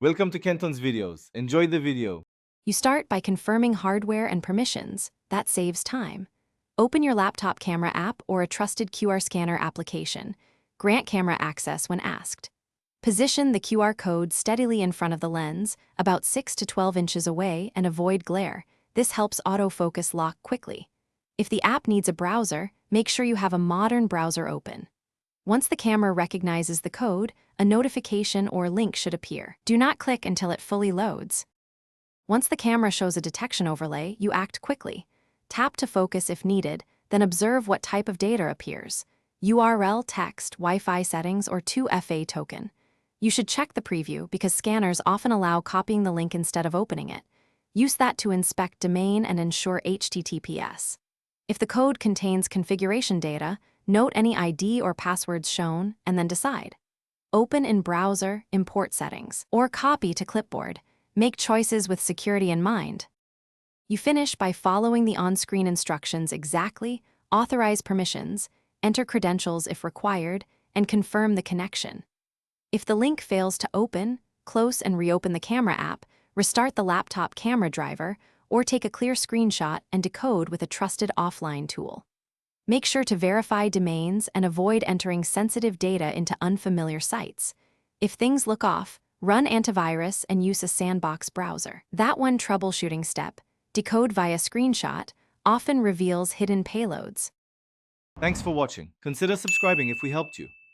Welcome to Kenton's videos. Enjoy the video. You start by confirming hardware and permissions. That saves time. Open your laptop camera app or a trusted QR scanner application. Grant camera access when asked. Position the QR code steadily in front of the lens, about 6 to 12 inches away, and avoid glare. This helps autofocus lock quickly. If the app needs a browser, make sure you have a modern browser open. Once the camera recognizes the code, a notification or link should appear. Do not click until it fully loads. Once the camera shows a detection overlay, you act quickly. Tap to focus if needed, then observe what type of data appears: URL, text, Wi-Fi settings, or 2FA token. You should check the preview because scanners often allow copying the link instead of opening it. Use that to inspect domain and ensure HTTPS. If the code contains configuration data, note any ID or passwords shown, and then decide. Open in browser, import settings, or copy to clipboard. Make choices with security in mind. You finish by following the on-screen instructions exactly, authorize permissions, enter credentials if required, and confirm the connection. If the link fails to open, close and reopen the camera app, restart the laptop camera driver, or take a clear screenshot and decode with a trusted offline tool. Make sure to verify domains and avoid entering sensitive data into unfamiliar sites. If things look off, run antivirus and use a sandbox browser. That one troubleshooting step, decode via screenshot, often reveals hidden payloads. Thanks for watching. Consider subscribing if we helped you.